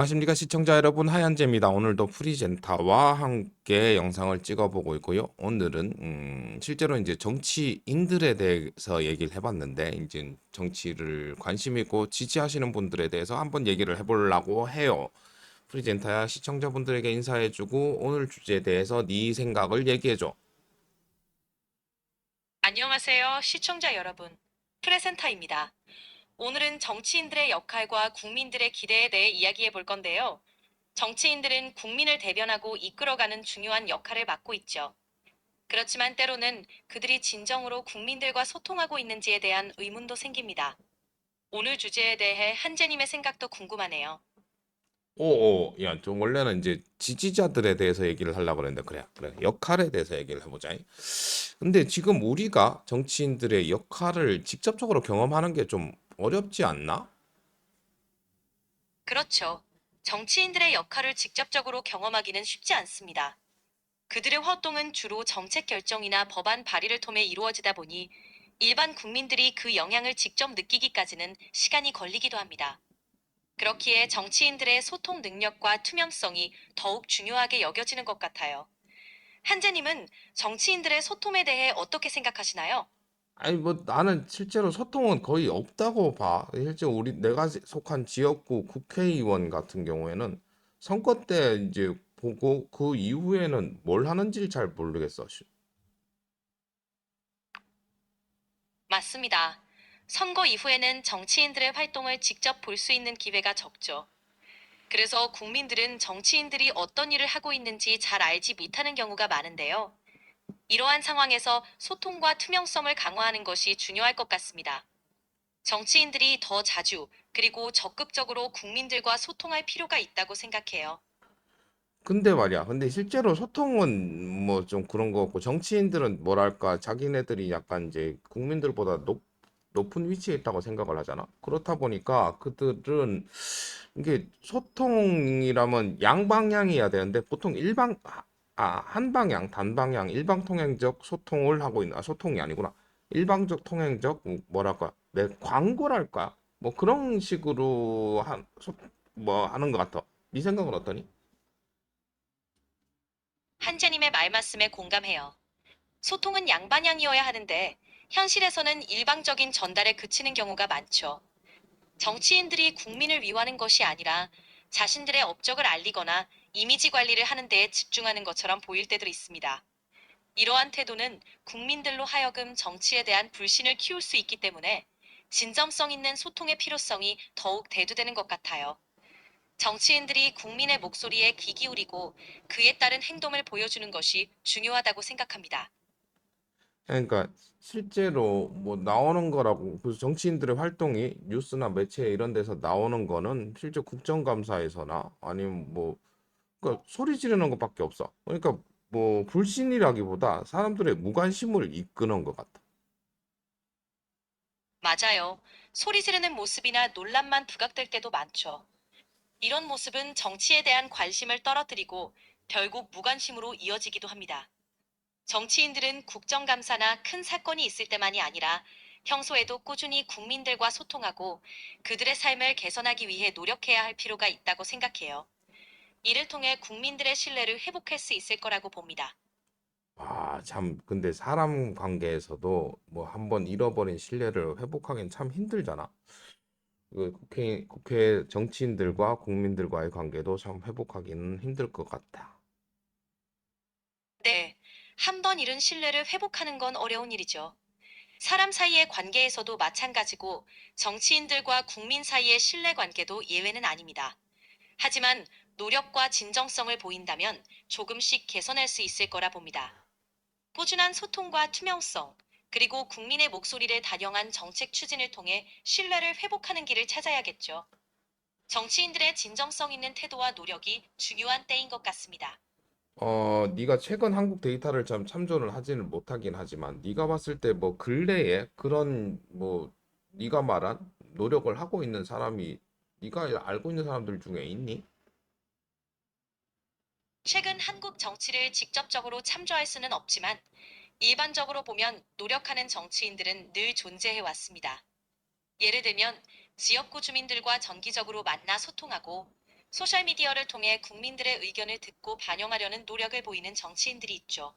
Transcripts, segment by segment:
안녕하십니까 시청자 여러분, 하얀재입니다. 오늘도 프리젠타와 함께 영상을 찍어보고 있고요. 오늘은 실제로 이제 정치인들에 대해서 얘기를 해봤는데, 이제 정치를 관심 있고 지지하시는 분들에 대해서 한번 얘기를 해보려고 해요. 프리젠타야, 시청자분들에게 인사해주고 오늘 주제에 대해서 네 생각을 얘기해줘. 안녕하세요, 시청자 여러분. 프레센타입니다. 오늘은 정치인들의 역할과 국민들의 기대에 대해 이야기해 볼 건데요. 정치인들은 국민을 대변하고 이끌어가는 중요한 역할을 맡고 있죠. 그렇지만 때로는 그들이 진정으로 국민들과 소통하고 있는지에 대한 의문도 생깁니다. 오늘 주제에 대해 한재님의 생각도 궁금하네요. 야, 좀 원래는 이제 지지자들에 대해서 얘기를 하려고 그랬는데, 그래, 역할에 대해서 얘기를 해보자. 근데 지금 우리가 정치인들의 역할을 직접적으로 경험하는 게 좀 어렵지 않나? 그렇죠. 정치인들의 역할을 직접적으로 경험하기는 쉽지 않습니다. 그들의 활동은 주로 정책 결정이나 법안 발의를 통해 이루어지다 보니 일반 국민들이 그 영향을 직접 느끼기까지는 시간이 걸리기도 합니다. 그렇기에 정치인들의 소통 능력과 투명성이 더욱 중요하게 여겨지는 것 같아요. 한재님은 정치인들의 소통에 대해 어떻게 생각하시나요? 아니, 뭐 나는 실제로 소통은 거의 없다고 봐. 실제 내가 속한 지역구 국회의원 같은 경우에는 선거 때 이제 보고 그 이후에는 뭘 하는지 잘 모르겠어. 맞습니다. 선거 이후에는 정치인들의 활동을 직접 볼 수 있는 기회가 적죠. 그래서 국민들은 정치인들이 어떤 일을 하고 있는지 잘 알지 못하는 경우가 많은데요. 이러한 상황에서 소통과 투명성을 강화하는 것이 중요할 것 같습니다. 정치인들이 더 자주 그리고 적극적으로 국민들과 소통할 필요가 있다고 생각해요. 근데 말이야. 근데 실제로 소통은 뭐 좀 그런 거 같고, 정치인들은 뭐랄까, 자기네들이 약간 이제 국민들보다 높은 위치에 있다고 생각을 하잖아. 그렇다 보니까 그들은 이게 소통이라면 양방향이어야 되는데, 보통 한방향, 단방향, 일방통행적 소통을 하고 있는, 소통이 아니구나. 일방적 통행적, 뭐랄까, 내 광고랄까? 뭐 그런 식으로 뭐 하는 것 같아. 네 생각은 어떠니? 한재님의 말 말씀에 공감해요. 소통은 양방향이어야 하는데 현실에서는 일방적인 전달에 그치는 경우가 많죠. 정치인들이 국민을 위하는 것이 아니라 자신들의 업적을 알리거나 이미지 관리를 하는 데에 집중하는 것처럼 보일 때도 있습니다. 이러한 태도는 국민들로 하여금 정치에 대한 불신을 키울 수 있기 때문에 진정성 있는 소통의 필요성이 더욱 대두되는 것 같아요. 정치인들이 국민의 목소리에 귀 기울이고 그에 따른 행동을 보여주는 것이 중요하다고 생각합니다. 그러니까 실제로 뭐 나오는 거라고, 그 정치인들의 활동이 뉴스나 매체 이런 데서 나오는 거는 실제 국정감사에서나 아니면 뭐 그러니까 소리 지르는 것밖에 없어. 그러니까 뭐 불신이라기보다 사람들의 무관심을 이끄는 것 같아. 맞아요. 소리 지르는 모습이나 논란만 부각될 때도 많죠. 이런 모습은 정치에 대한 관심을 떨어뜨리고 결국 무관심으로 이어지기도 합니다. 정치인들은 국정감사나 큰 사건이 있을 때만이 아니라 평소에도 꾸준히 국민들과 소통하고 그들의 삶을 개선하기 위해 노력해야 할 필요가 있다고 생각해요. 이를 통해 국민들의 신뢰를 회복할 수 있을 거라고 봅니다. 참, 근데 사람 관계에서도 뭐 한번 잃어버린 신뢰를 회복하기는 참 힘들잖아. 그 국회 정치인들과 국민들과의 관계도 참 회복하기는 힘들 것 같아. 네. 한 번 잃은 신뢰를 회복하는 건 어려운 일이죠. 사람 사이의 관계에서도 마찬가지고 정치인들과 국민 사이의 신뢰 관계도 예외는 아닙니다. 하지만 노력과 진정성을 보인다면 조금씩 개선할 수 있을 거라 봅니다. 꾸준한 소통과 투명성, 그리고 국민의 목소리를 반영한 정책 추진을 통해 신뢰를 회복하는 길을 찾아야겠죠. 정치인들의 진정성 있는 태도와 노력이 중요한 때인 것 같습니다. 네가 최근 한국 데이터를 참 참조를 하지는 못하긴 하지만, 네가 봤을 때 뭐 근래에 그런 뭐 네가 말한 노력을 하고 있는 사람이 네가 알고 있는 사람들 중에 있니? 최근 한국 정치를 직접적으로 참조할 수는 없지만 일반적으로 보면 노력하는 정치인들은 늘 존재해 왔습니다. 예를 들면 지역구 주민들과 정기적으로 만나 소통하고 소셜미디어를 통해 국민들의 의견을 듣고 반영하려는 노력을 보이는 정치인들이 있죠.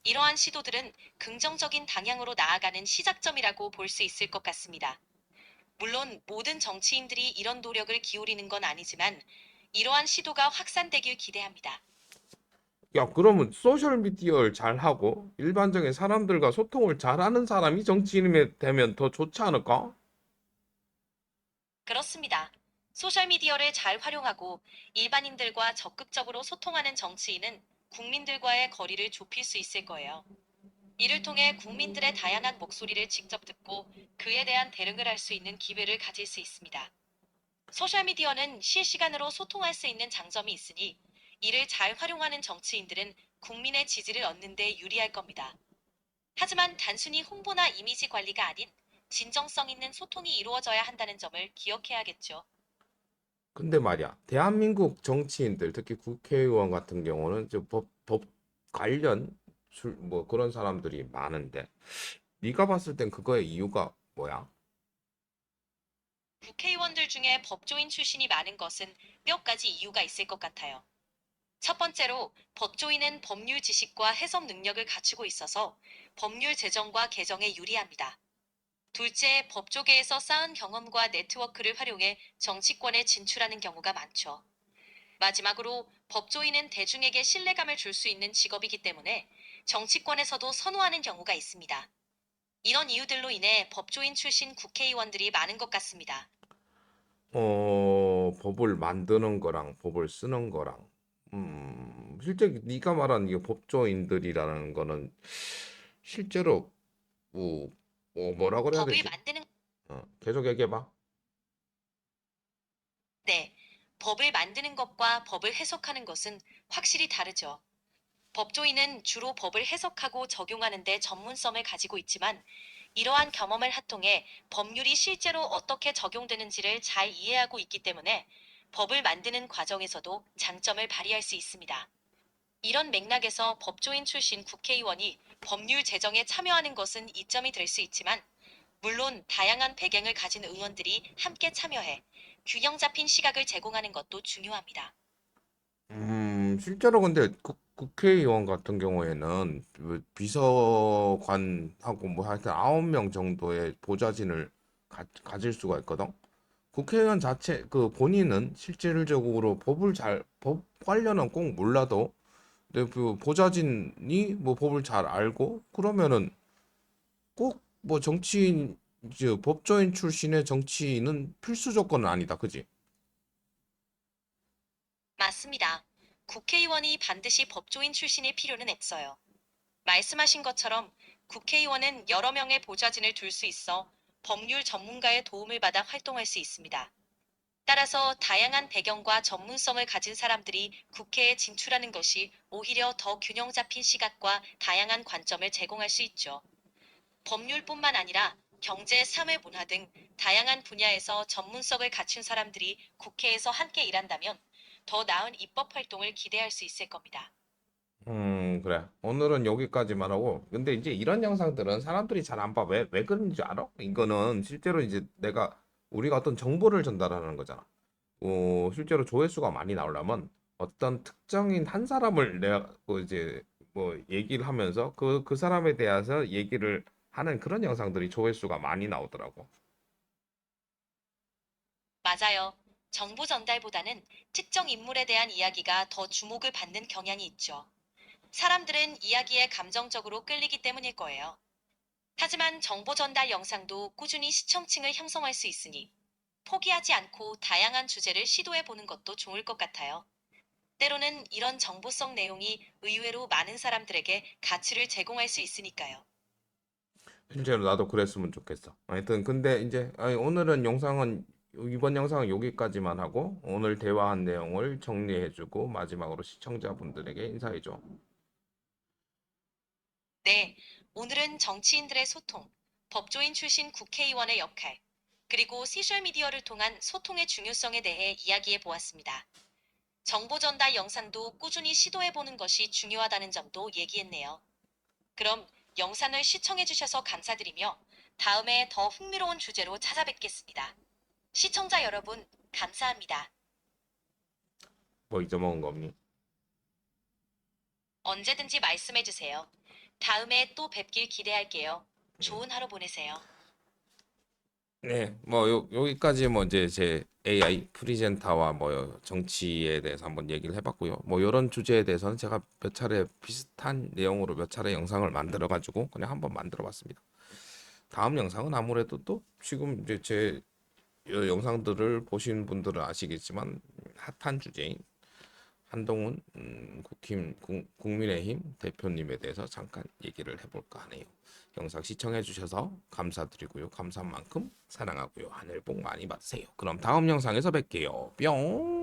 이러한 시도들은 긍정적인 방향으로 나아가는 시작점이라고 볼 수 있을 것 같습니다. 물론 모든 정치인들이 이런 노력을 기울이는 건 아니지만 이러한 시도가 확산되길 기대합니다. 야, 그러면 소셜미디어를 잘하고 일반적인 사람들과 소통을 잘하는 사람이 정치인이 되면 더 좋지 않을까? 그렇습니다. 소셜미디어를 잘 활용하고 일반인들과 적극적으로 소통하는 정치인은 국민들과의 거리를 좁힐 수 있을 거예요. 이를 통해 국민들의 다양한 목소리를 직접 듣고 그에 대한 대응을 할 수 있는 기회를 가질 수 있습니다. 소셜미디어는 실시간으로 소통할 수 있는 장점이 있으니 이를 잘 활용하는 정치인들은 국민의 지지를 얻는 데 유리할 겁니다. 하지만 단순히 홍보나 이미지 관리가 아닌 진정성 있는 소통이 이루어져야 한다는 점을 기억해야겠죠. 근데 말이야, 대한민국 정치인들, 특히 국회의원 같은 경우는 이제 법 관련 뭐 그런 사람들이 많은데, 네가 봤을 땐 그거의 이유가 뭐야? 국회의원들 중에 법조인 출신이 많은 것은 몇 가지 이유가 있을 것 같아요. 첫 번째로 법조인은 법률 지식과 해석 능력을 갖추고 있어서 법률 제정과 개정에 유리합니다. 둘째, 법조계에서 쌓은 경험과 네트워크를 활용해 정치권에 진출하는 경우가 많죠. 마지막으로 법조인은 대중에게 신뢰감을 줄 수 있는 직업이기 때문에 정치권에서도 선호하는 경우가 있습니다. 이런 이유들로 인해 법조인 출신 국회의원들이 많은 것 같습니다. 법을 만드는 거랑 법을 쓰는 거랑, 실제 네가 말한 이 법조인들이라는 거는 실제로 뭐, 뭐라 그래야 법을 되지? 만드는, 계속 얘기해봐. 네, 법을 만드는 것과 법을 해석하는 것은 확실히 다르죠. 법조인은 주로 법을 해석하고 적용하는 데 전문성을 가지고 있지만 이러한 경험을 합통해 법률이 실제로 어떻게 적용되는지를 잘 이해하고 있기 때문에 법을 만드는 과정에서도 장점을 발휘할 수 있습니다. 이런 맥락에서 법조인 출신 국회의원이 법률 제정에 참여하는 것은 이점이 될 수 있지만 물론 다양한 배경을 가진 의원들이 함께 참여해 균형 잡힌 시각을 제공하는 것도 중요합니다. 실제로 근데 국회의원 같은 경우에는 그 비서관하고 뭐 하여튼 9명 정도의 보좌진을 가질 수가 있거든. 국회의원 자체 그 본인은 실질적으로 법 관련은 꼭 몰라도 근데 그 보좌진이 뭐 법을 잘 알고 그러면은 꼭 뭐 정치인 이제 법조인 출신의 정치인은 필수 조건은 아니다. 그지? 맞습니다. 국회의원이 반드시 법조인 출신일 필요는 없어요. 말씀하신 것처럼 국회의원은 여러 명의 보좌진을 둘 수 있어 법률 전문가의 도움을 받아 활동할 수 있습니다. 따라서 다양한 배경과 전문성을 가진 사람들이 국회에 진출하는 것이 오히려 더 균형 잡힌 시각과 다양한 관점을 제공할 수 있죠. 법률뿐만 아니라 경제, 사회, 문화 등 다양한 분야에서 전문성을 갖춘 사람들이 국회에서 함께 일한다면 더 나은 입법 활동을 기대할 수 있을 겁니다. 그래. 오늘은 여기까지만 하고. 근데 이제 이런 영상들은 사람들이 잘 안 봐. 왜 그런지 알아? 이거는 실제로 이제 우리가 어떤 정보를 전달하는 거잖아. 실제로 조회수가 많이 나오려면 어떤 특정인 한 사람을 내가 이제 뭐 얘기를 하면서 그 사람에 대해서 얘기를 하는 그런 영상들이 조회수가 많이 나오더라고. 맞아요. 정보 전달보다는 특정 인물에 대한 이야기가 더 주목을 받는 경향이 있죠. 사람들은 이야기에 감정적으로 끌리기 때문일 거예요. 하지만 정보 전달 영상도 꾸준히 시청층을 형성할 수 있으니 포기하지 않고 다양한 주제를 시도해 보는 것도 좋을 것 같아요. 때로는 이런 정보성 내용이 의외로 많은 사람들에게 가치를 제공할 수 있으니까요. 실제로 나도 그랬으면 좋겠어. 하여튼 근데 이제 아니, 오늘은 영상은 이번 영상은 여기까지만 하고 오늘 대화한 내용을 정리해주고 마지막으로 시청자분들에게 인사해줘. 네, 오늘은 정치인들의 소통, 법조인 출신 국회의원의 역할, 그리고 소셜미디어를 통한 소통의 중요성에 대해 이야기해 보았습니다. 정보 전달 영상도 꾸준히 시도해 보는 것이 중요하다는 점도 얘기했네요. 그럼 영상을 시청해 주셔서 감사드리며 다음에 더 흥미로운 주제로 찾아뵙겠습니다. 시청자 여러분, 감사합니다. 뭐 잊어먹은 거 없니? 언제든지 말씀해 주세요. 다음에 또 뵙길 기대할게요. 좋은 하루 보내세요. 네, 뭐 여기까지 뭐 이제 제 AI 프리젠터와 뭐 정치에 대해서 한번 얘기를 해봤고요. 뭐 이런 주제에 대해서는 제가 몇 차례 비슷한 내용으로 몇 차례 영상을 만들어 가지고 그냥 한번 만들어봤습니다. 다음 영상은 아무래도 또 지금 이제 제 영상들을 보신 분들은 아시겠지만 핫한 주제인 한동훈 국민의힘 대표님에 대해서 잠깐 얘기를 해볼까 하네요. 영상 시청해 주셔서 감사드리고요. 감사한 만큼 사랑하고요. 하늘 복 많이 받으세요. 그럼 다음 영상에서 뵐게요. 뿅.